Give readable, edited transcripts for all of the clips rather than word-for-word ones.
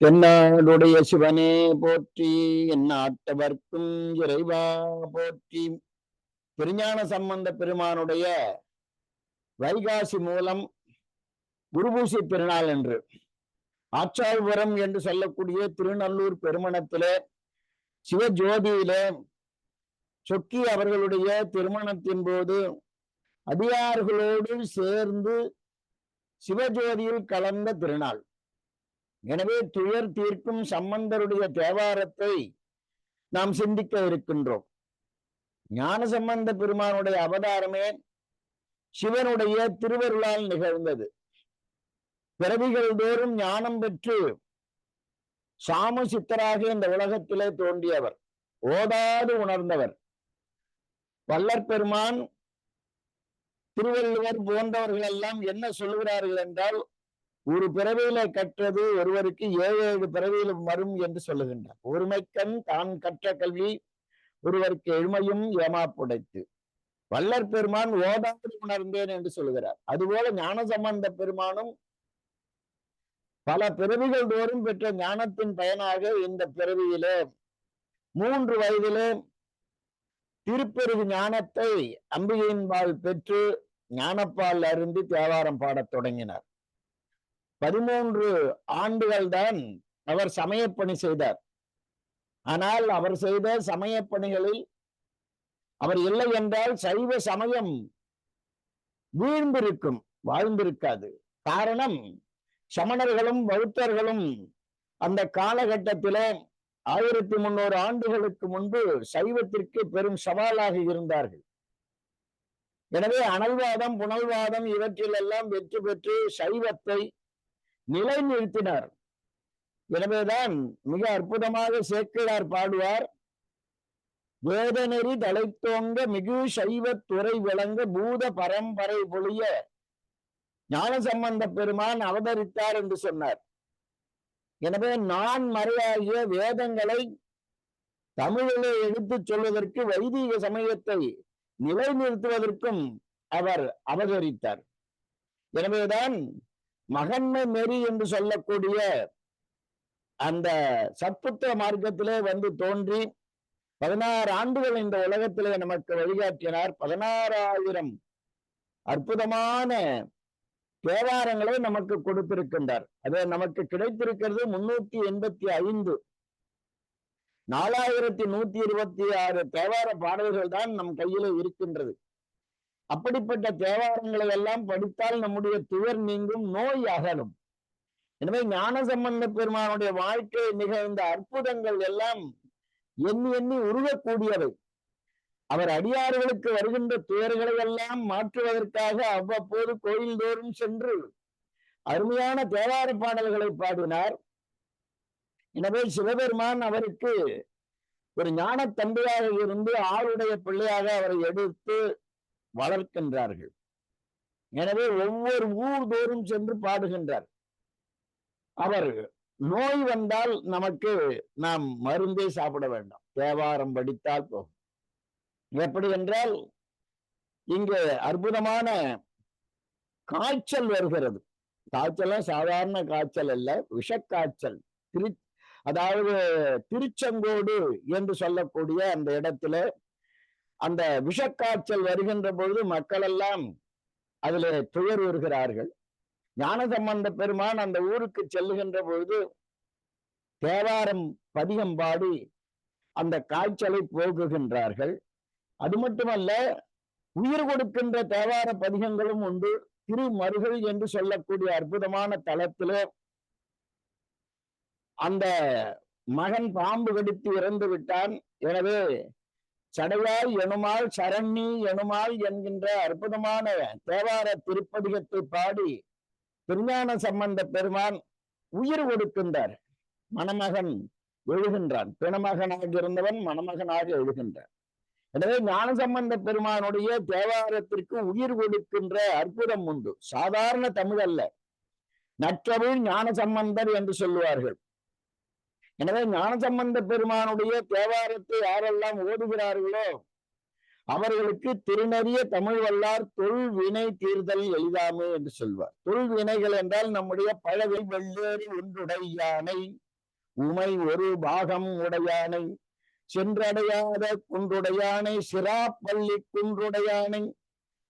தென்னாடுடைய சிவனே போற்றி, எந்நாட்டவர்க்கும் இறைவா போற்றி. திருஞான சம்பந்த பெருமானுடைய வைகாசி மூலம் குருபூசி திருநாள் என்று ஆச்சாள்புரம் என்று சொல்லக்கூடிய திருநல்லூர் பெருமணத்திலே சிவஜோதியிலே சொக்கி அவர்களுடைய திருமணத்தின் போது அடியார்களோடு சேர்ந்து சிவஜோதியில் கலந்த திருநாள். எனவே துயர் தீர்க்கும் சம்பந்தருடைய தேவாரத்தை நாம் சிந்திக்க இருக்கின்றோம். ஞான சம்பந்த பெருமானுடைய அவதாரமே சிவனுடைய திருவருளால் நிகழ்ந்தது. பிறவிகள் தோறும் ஞானம் பெற்று சாம சித்தராக இந்த உலகத்திலே தோன்றியவர், ஓடாது உணர்ந்தவர். வள்ளற் பெருமான், திருவள்ளுவர் போன்றவர்கள் எல்லாம் என்ன சொல்லுகிறார்கள் என்றால், ஒரு பிறவியில கற்றது ஒருவருக்கு 7 பிறவியிலும் வரும் என்று சொல்லுகின்றார். ஒருமைக்கண் தான் கற்ற கல்வி ஒருவருக்கு எழுமையும் ஏமாப்புடைத்து. வள்ளற் பெருமான் ஓடாது உணர்ந்தேன் என்று சொல்லுகிறார். அதுபோல ஞான சம்பந்த பெருமானும் பல பிறவிகள் தோறும் பெற்ற ஞானத்தின் பயனாக இந்த பிறவியிலே 3 வயதிலே திருப்பெருகு ஞானத்தை அம்பிகையின்பால் பெற்று ஞானப்பால் அருந்தி தேவாரம் பாடத் தொடங்கினார். 13 ஆண்டுகள் தான் அவர் சமயப்பணி செய்தார். ஆனால் அவர் செய்த சமயப்பணிகளில் அவர் இல்லை என்றால் சைவ சமயம் வீழ்ந்திருக்கும், வாழ்ந்திருக்காது. காரணம், சமணர்களும் பௌத்தர்களும் அந்த காலகட்டத்திலே 1300 ஆண்டுகளுக்கு முன்பு சைவத்திற்கு பெரும் சவாலாக இருந்தார்கள். எனவே அனல்வாதம் புனல்வாதம் இவற்றிலெல்லாம் வெற்றி பெற்று சைவத்தை நிலைநிறுத்தினார். எனவேதான் மிக அற்புதமாக சேக்கிழார் பாடுவார், வேதநெறி தலைத்தோங்க மிகு சைவ துறை விளங்க பூத பரம்பரை பொழிய ஞான சம்பந்த பெருமான் அவதரித்தார் என்று சொன்னார். எனவே நான் மறையாகிய வேதங்களை தமிழிலே எடுத்துச் சொல்வதற்கு, வைதிக சமயத்தை நிலைநிறுத்துவதற்கும் அவர் அவதரித்தார். எனவேதான் மகன்மை நெறி என்று சொல்லக்கூடிய அந்த சத்புத்திர மார்க்கத்திலே வந்து தோன்றி 16 ஆண்டுகள் இந்த உலகத்திலே நமக்கு வழிகாட்டினார். 16,000 அற்புதமான தேவாரங்களை நமக்கு கொடுத்திருக்கின்றார். அது நமக்கு கிடைத்திருக்கிறது 385. 4126 தேவார பாடல்கள் தான் நம் கையில இருக்கின்றது. அப்படிப்பட்ட தேவாரங்களை எல்லாம் படித்தால் நம்முடைய துயர் நீங்கும், நோய் அகலும். எனவே ஞான சம்பந்த பெருமானுடைய வாழ்க்கை நிகழ்ந்த அற்புதங்கள் எல்லாம் எண்ணி எண்ணி உருகக்கூடியவை. அவர் அடியார்களுக்கு வருகின்ற துயர்களை எல்லாம் மாற்றுவதற்காக அவ்வப்போது கோயில் தோறும் சென்று அருமையான தேவார பாடல்களை பாடினார். எனவே சிவபெருமான் அவருக்கு ஒரு ஞான தந்தையாக இருந்து ஆளுடைய பிள்ளையாக அவரை எடுத்து வளர்க்கின்றார்கள். எனவே ஒவ்வொரு ஊர் தோறும் சென்று பாடுகின்றார். அவர் நோய் வந்தால் நமக்கு நாம் மருந்தே சாப்பிட வேண்டாம், தேவாரம் படித்தால் போகும். எப்படி என்றால், இங்கு அற்புதமான காய்ச்சல் வருகிறது. காய்ச்சல் சாதாரண காய்ச்சல் அல்ல, விஷக்காய்ச்சல். அதாவது திருச்செங்கோடு என்று சொல்லக்கூடிய அந்த இடத்துல அந்த விஷக்காய்ச்சல் வருகின்ற பொழுது மக்கள் எல்லாம் அதில் துயர் வருகிறார்கள். ஞான சம்பந்த பெருமான் அந்த ஊருக்கு செல்லுகின்ற பொழுது தேவாரம் பதிகம் பாடி அந்த காய்ச்சலை போக்குகின்றார்கள். அது மட்டுமல்ல, உயிர் கொடுக்கின்ற தேவார பதிகங்களும் உண்டு. திருமருகள் என்று சொல்லக்கூடிய அற்புதமான தலத்திலே அந்த மகன் பாம்பு கடித்து இறந்து விட்டான். எனவே சடையாய் எனுமால் சரண்ணி எனுமால் என்கின்ற அற்புதமான தேவார திருப்பதிகத்தை பாடி திருஞான சம்பந்த பெருமான் உயிர் கொடுக்கின்றார். மணமகன் எழுகின்றான். பிணமகனாக இருந்தவன் மணமகனாக எழுகின்றான். எனவே ஞான சம்பந்த பெருமானுடைய தேவாரத்திற்கு உயிர் கொடுக்கின்ற அற்புதம் உண்டு. சாதாரண தமிழ் அல்ல, நற்றமிழ் ஞான சம்பந்தர் என்று சொல்லுவார்கள். எனவே ஞான சம்பந்த பெருமானுடைய தேவாரத்தை யாரெல்லாம் ஓதுகிறார்களோ அவர்களுக்கு திருநறிய தமிழ் வல்லார் தொல் வினை தீர்தல் எளிதாமே என்று சொல்வார். தொல் வினைகள் என்றால் நம்முடைய பழவில் வெள்ளேறி ஒன்றுடையானை உமை ஒரு பாகம் உடையானை சென்றடையாத குன்றுடையானை சிராப்பள்ளி குன்றுடையானை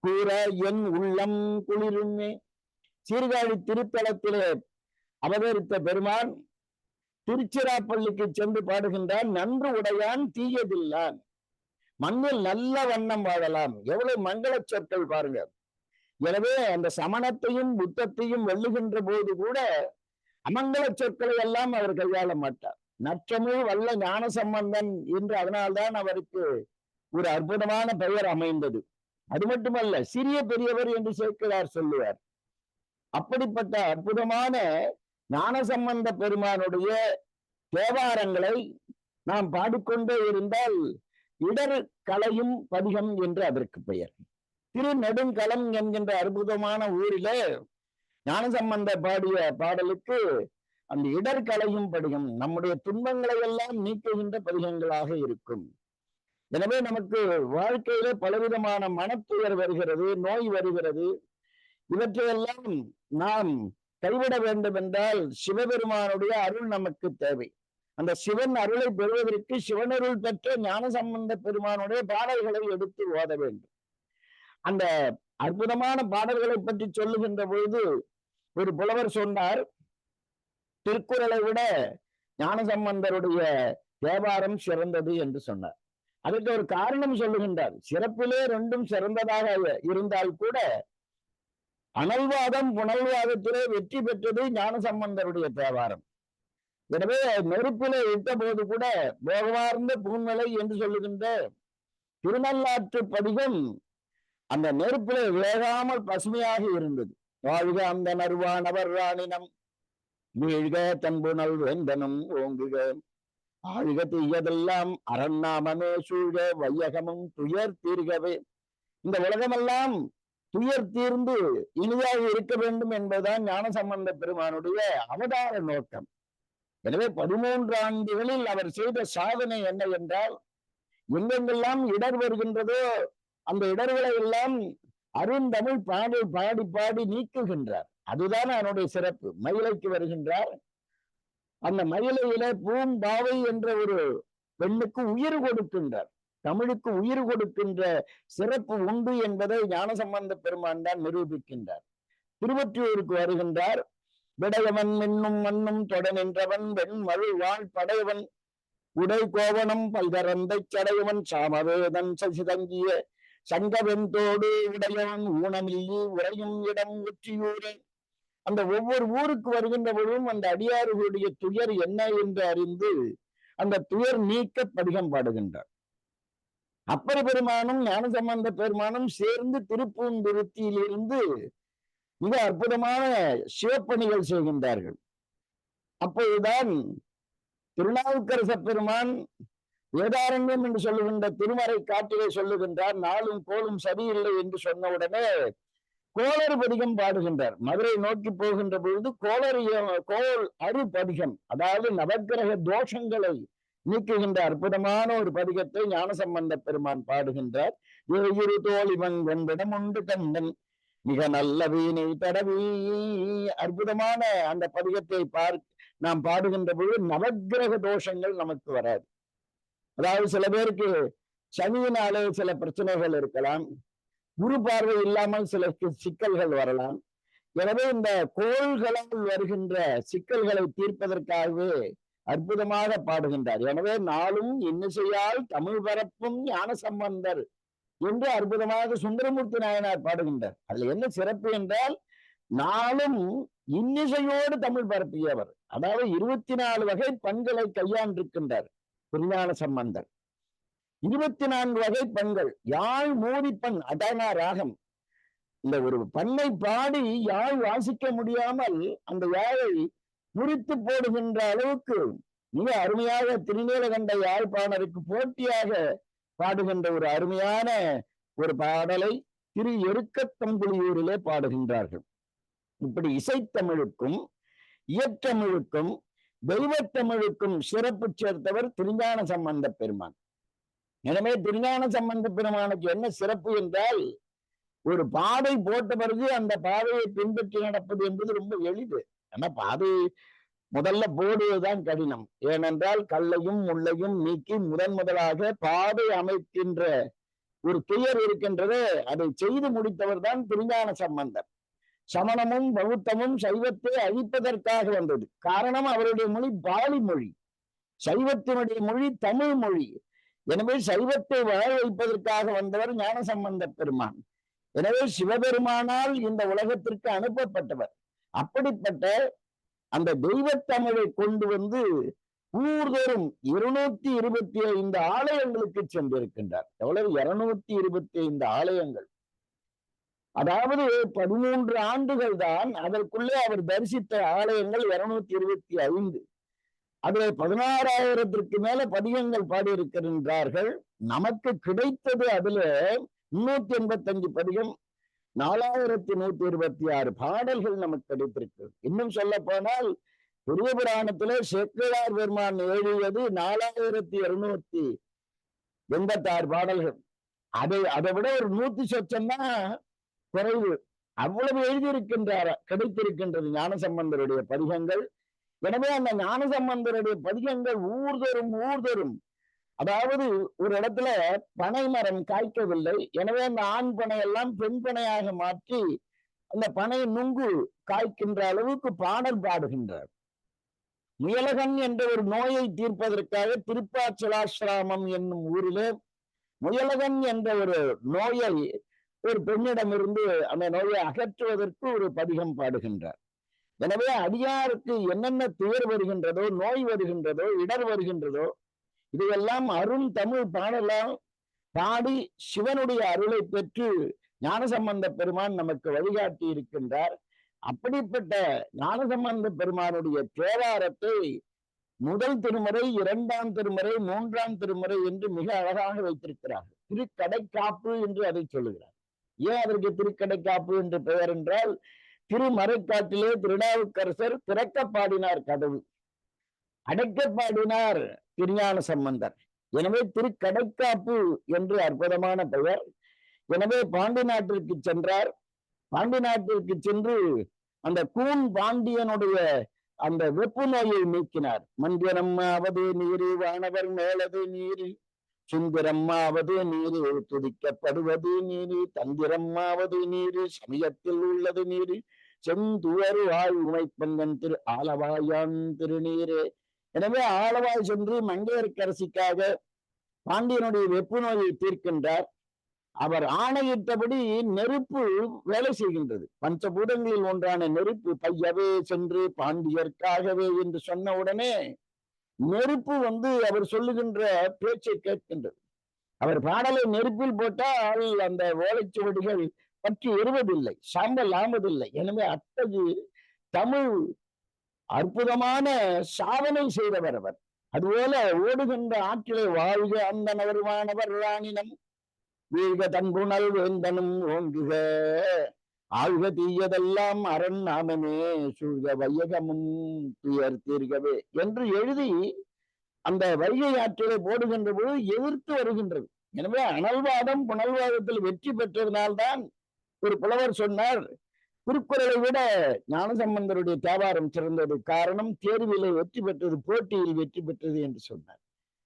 கூற என் உள்ளம் குளிருமே. சீர்காழி திருத்தலத்திலே அவதரித்த பெருமான் திருச்சிராப்பள்ளிக்கு சென்று பாடுகின்றான். நன்று உடையான் தீயதில்லான், மண்ணில் நல்ல வண்ணம் வாழலாம். எவ்வளவு மங்கள சொற்கள் பாருங்க. எனவே அந்த சமணத்தையும் புத்தத்தையும் வெல்லுகின்ற போது கூட அமங்கல சொற்களை எல்லாம் அவர் கையாள மாட்டார். நற்றமிழ் வல்ல ஞான சம்பந்தன் என்று அதனால்தான் அவருக்கு ஒரு அற்புதமான பெயர் அமைந்தது. அது மட்டுமல்ல, சிறிய பெரியவர் என்று சேர்க்கிறார் சொல்லுவார். அப்படிப்பட்ட அற்புதமான ஞான சம்பந்த பெருமானுடைய தேவாரங்களை நாம் பாடிக்கொண்டே இருந்தால் இடர் கலையும் பதிகம் என்று அதற்கு பெயர். திருநெடுங்களம் என்கின்ற அற்புதமான ஊரிலே ஞானசம்பந்த பாடிய பாடலுக்கு அந்த இடர் கலையும் பதிகம் நம்முடைய துன்பங்களை எல்லாம் நீக்குகின்ற பதிகங்களாக இருக்கும். எனவே நமக்கு வாழ்க்கையில பலவிதமான மனத்துயர் வருகிறது, நோய் வருகிறது. இவற்றையெல்லாம் நாம் கைவிட வேண்டும் என்றால் சிவபெருமானுடைய அருள் நமக்கு தேவை. அந்த சிவன் அருளை பெறுவதற்கு சிவனருள் பெற்ற ஞானசம்பந்த பெருமானுடைய பாடல்களை எடுத்து ஓத வேண்டும். அந்த அற்புதமான பாடல்களை பற்றி சொல்லுகின்ற பொழுது ஒரு புலவர் சொன்னார், திருக்குறளை விட ஞானசம்பந்தருடைய தேவாரம் சிறந்தது என்று சொன்னார். அதற்கு ஒரு காரணம் சொல்லுகின்றார். சிறப்பிலே ரெண்டும் சிறந்ததாக இருந்தால் கூட அனல்வாதம் புனல்வாதத்திலே வெற்றி பெற்றது ஞானசம்பந்தருடைய தேவாரம். எனவே நெருப்பிலே இட்ட போது கூட போகவார்ந்த பூநிலை என்று சொல்லுகின்ற திருநள்ளாற்று பதிகம் அந்த நெருப்பிலே வேகாமல் பசுமையாக இருந்தது. வாழ்க அந்த நறுவானவர் ராணினம், வீழ்க தன்புணல் வேந்தனும் ஓங்குக, ஆழ்க தீயதெல்லாம் அரண்நாமமே சூழ்க, வையகமும் துயர் தீர்கவே. இந்த உலகமெல்லாம் துயர் தீர்ந்து இனிதாக இருக்க வேண்டும் என்பதுதான் ஞானசம்பந்த பெருமானுடைய அவதார நோக்கம். எனவே 13 ஆண்டுகளில் அவர் செய்த சாதனை என்ன என்றால், எங்கெங்கெல்லாம் இடர் வருகின்றதோ அந்த இடர்களை எல்லாம் அருந்தமிழ் பாடல் பாடி பாடி நீக்குகின்றார். அதுதான் அவனுடைய சிறப்பு. மயிலைக்கு வருகின்றார். அந்த மயிலையில பூம்பாவை என்ற ஒரு பெண்ணுக்கு உயிர் கொடுக்கின்றார். தமிழுக்கு உயிர் கொடுக்கின்ற சிறப்பு உண்டு என்பதை ஞானசம்பந்த பெருமான் தான் நிரூபிக்கின்றார். திருவொற்றியூருக்கு வருகின்றார். விடையவன் மின்னும் மண்ணும் தொட நின்றவன் வெண் மழுவாள் படையவன் உடை கோவணம் பல்கரந்தை சடையவன் சாமவேதன் சசிதங்கிய சங்கவெந்தோடு உடையவன் ஊனமில்லி உறையும் இடம் ஒற்றியூரே. அந்த ஒவ்வொரு ஊருக்கு வருகின்ற பொழுதும் அந்த அடியார்களுடைய துயர் என்ன என்று அறிந்து அந்த துயர் நீக்க பதிகம் பாடுகின்றார். அப்பர் பெருமானும் ஞானசம்பந்த பெருமானும் சேர்ந்து திருப்பூந்துருத்தியிலிருந்து மிக அற்புதமான சிவப்பணிகள் செய்கின்றார்கள். அப்பொழுதுதான் திருநாவுக்கரச பெருமான் வேதாரண்யம் என்று சொல்லுகின்ற திருமறை காட்டிலே சொல்லுகின்றார். நாளும் கோலும் சரியில்லை என்று சொன்ன உடனே கோளறு பதிகம் பாடுகின்றார். மதுரை நோக்கி போகின்ற பொழுது கோள் அரு பதிகம், அதாவது நவக்கிரக தோஷங்களை நீக்குகின்ற அற்புதமான ஒரு பதிகத்தை ஞானசம்பந்த பெருமான் பாடுகின்றார். இரு தோழிவன் வெண்பிடம் உண்டு கண்டன் மிக நல்ல வீணை தடவி. அற்புதமான அந்த பதிகத்தை நாம் பாடுகின்ற பொழுது நவக்கிரக தோஷங்கள் நமக்கு வராது. அதாவது சில பேருக்கு சனியினாலே சில பிரச்சனைகள் இருக்கலாம், குரு பார்வை இல்லாமல் சில சிக்கல்கள் வரலாம். எனவே இந்த கோள்களால் வருகின்ற சிக்கல்களை தீர்ப்பதற்காகவே அற்புதமாக பாடுகின்றார். எனவே நாளும் இன்னிசையால் தமிழ் பரப்பும் ஞானசம்பந்தர் என்று அற்புதமாக சுந்தரமூர்த்தி நாயனார் பாடுகின்றார். அதுல என்ன சிறப்பு என்றால், நாளும் இன்னிசையோடு தமிழ் பரப்பியவர். அதாவது 24 வகை பண்களை கையாண்டிருக்கின்றார் திருஞான சம்பந்தர். 24 வகை பண்கள். யாழ் மூரிப்பண், அதானா ராகம். இந்த ஒரு பண்ணை பாடி யாழ் வாசிக்க முடியாமல் அந்த யாழை முறித்து போடுகின்ற அளவுக்கு மிக அருமையாக திருநீலகண்ட யாழ்ப்பாணருக்கு போட்டியாக பாடுகின்ற ஒரு அருமையான ஒரு பாடலை திரு எருக்கத்தம்புலியூரிலே பாடுகின்றார்கள். இப்படி இசைத்தமிழுக்கும் இயற்றமிழுக்கும் தெய்வத்தமிழுக்கும் சிறப்பு சேர்த்தவர் திருஞான சம்பந்த பெருமான். எனவே திருஞான சம்பந்த பெருமானுக்கு என்ன சிறப்பு என்றால், ஒரு பாதை போட்ட பிறகு அந்த பாதையை பின்பற்றி நடப்பது என்பது ரொம்ப எளிது. ஆனா பாதை முதல்ல போடுவதுதான் கடினம். ஏனென்றால் கல்லையும் முள்ளையும் நீக்கி முதலாக பாதை அமைக்கின்ற ஒரு துயர் இருக்கின்றது. அதை செய்து முடித்தவர் தான் திருஞான சம்பந்தர். சமணமும் பௌத்தமும் சைவத்தை அழிப்பதற்காக வந்தது. காரணம் அவருடைய மொழி பாலி மொழி, சைவத்தினுடைய மொழி தமிழ் மொழி. எனவே சைவத்தை வாழ வைப்பதற்காக வந்தவர் ஞானசம்பந்த பெருமான். எனவே சிவபெருமானால் இந்த உலகத்திற்கு அனுப்பப்பட்டவர். அப்படிப்பட்ட அந்த தெய்வத்தமிழை கொண்டு வந்து ஊர்தோறும் 225 ஆலயங்களுக்கு சென்றிருக்கின்றார். எவ்வளவு? 225 ஆலயங்கள். அதாவது 13 ஆண்டுகள் தான் அதற்குள்ளே அவர் தரிசித்த ஆலயங்கள் 225. அதுல 16,000க்கு மேல பதிகங்கள் பாடியிருக்கின்றார்கள். நமக்கு கிடைத்தது அதுல 385 பதிகம், 4126 பாடல்கள் நமக்கு கிடைத்திருக்கு. இன்னும் சொல்ல போனால் பெரிய புராணத்திலே சேக்கிழார் பெருமான் எழுதியது 4286 பாடல்கள். அதை விட ஒரு 100 சொச்சம் தான் குறைவு. அவ்வளவு எழுதியிருக்கின்றார், கிடைத்திருக்கின்றது ஞானசம்பந்தருடைய பதிகங்கள். எனவே அந்த ஞானசம்பந்தருடைய பதிகங்கள் ஊர்தோறும், அதாவது ஒரு இடத்துல பனை மரம் காய்க்கவில்லை, எனவே அந்த ஆண் பனை எல்லாம் பெண் பனையாக மாற்றி அந்த பனை நுங்கு காய்க்கின்ற அளவுக்கு பாடல் பாடுகின்றார். முயலகன் என்ற ஒரு நோயை தீர்ப்பதற்காக திருப்பாச்சலாசிராமம் என்னும் ஊரிலே முயலகன் என்ற ஒரு நோயை ஒரு பெண்ணிடமிருந்து அந்த நோயை அகற்றுவதற்கு ஒரு பதிகம் பாடுகின்றார். எனவே அடியாருக்கு என்னென்ன துயர் வருகின்றதோ, நோய் வருகின்றதோ, இடர் வருகின்றதோ, இதையெல்லாம் அருண் தமிழ் பாடலாம் பாடி சிவனுடைய அருளை பெற்று ஞானசம்பந்த பெருமான் நமக்கு வழிகாட்டி இருக்கின்றார். அப்படிப்பட்ட ஞானசம்பந்த பெருமானுடைய தேவாரத்தை முதல் திருமுறை, 2ஆம் திருமுறை, 3ஆம் திருமுறை என்று மிக அழகாக வைத்திருக்கிறார்கள். திருக்கடைக்காப்பு என்று அதை சொல்லுகிறார். ஏன் அதற்கு திருக்கடைக்காப்பு என்று பெயர் என்றால், திருமறைக்காட்டிலே திருநாவுக்கரசர் திறக்க பாடினார் கதவு, அடைக்க பாடினார் திருஞான சம்பந்தர். எனவே திருக்கடைக்காப்பு என்று அற்புதமான பெயர். எனவே பாண்டி நாட்டிற்கு சென்றார். பாண்டி நாட்டிற்கு சென்று அந்த கூன் பாண்டியனுடைய அந்த வெப்பு நோயை நீக்கினார். மந்திரம்மாவது நீரு, வானவர் மேலது நீரு, சுந்தரம்மாவது நீரு, துதிக்கப்படுவது நீரு, தந்திரம்மாவது நீரு, சமயத்தில் உள்ளது நீரு, செந்துவரு வாய் உமைப்பங்கன் திரு ஆலவாயான் திருநீரே. எனவே ஆலவாய் சென்று மங்கையர்க்கரசிக்காக பாண்டியனுடைய வெப்பு நோயை தீர்க்கின்றார். அவர் ஆணையிட்டபடி நெருப்பு வேலை செய்கின்றது. பஞ்சபூதங்களில் ஒன்றான நெருப்பு பையவே சென்று பாண்டியர்க்காகவே என்று சொன்ன உடனே நெருப்பு அவர் சொல்லுகின்ற பேச்சை கேட்கின்றது. அவர் பாடலை நெருப்பில் போட்டால் அந்த ஓலைச்சுவடிகள் பற்றி எறுவதில்லை, சாம்பல் ஆவதில்லை. எனவே அத்தகைய தமிழ் அற்புதமான சாதனை செய்தவர் அவர். அதுபோல ஓடுகின்ற ஆற்றிலே வாழ்க அந்தனவர் வானவர் ராணினம், வீழ்க தன்புணல் வேந்தனும் ஓங்குக, ஆழ்க தீயதெல்லாம் அரண் நாமமே, சூழ்க வையகமும் துயர் தீர்கவே என்று எழுதி அந்த வைகை ஆற்றிலே போடுகின்ற பொழுது எதிர்த்து வருகின்றது. எனவே அனல்வாதம் புனல்வாதத்தில் வெற்றி பெற்றதனால்தான் ஒரு புலவர் சொன்னார், திருக்குறளை விட ஞானசம்பந்தருடைய தேவாரம் சிறந்தது. காரணம், தேர்விலே வெற்றி பெற்றது, போட்டியில் வெற்றி பெற்றது என்று சொன்னார்.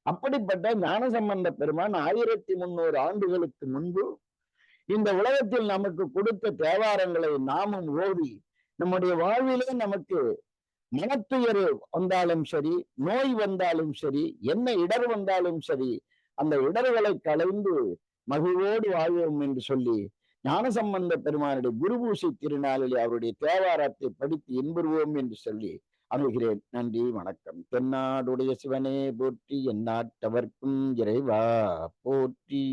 அப்படிப்பட்ட ஞானசம்பந்த பெருமான் 1300 ஆண்டுகளுக்கு முன்பு இந்த உலகத்தில் நமக்கு கொடுத்த தேவாரங்களை நாமும் ஓதி நம்முடைய வாழ்விலே நமக்கு மனத்துயர் வந்தாலும் சரி, நோய் வந்தாலும் சரி, என்ன இடர் வந்தாலும் சரி, அந்த இடர்களை களைந்து மகிழ்வோடு வாழ்வோம் என்று சொல்லி ஞானசம்பந்த பெருமானுடைய குருபூசை திருநாளிலே அவருடைய தேவாரத்தை படித்து இன்புறுவோம் என்று சொல்லி அணுகிறேன். நன்றி, வணக்கம். தென்னாடுடைய சிவனே போற்றி, எந்நாட்டவர்க்கும் இறைவா போற்றி.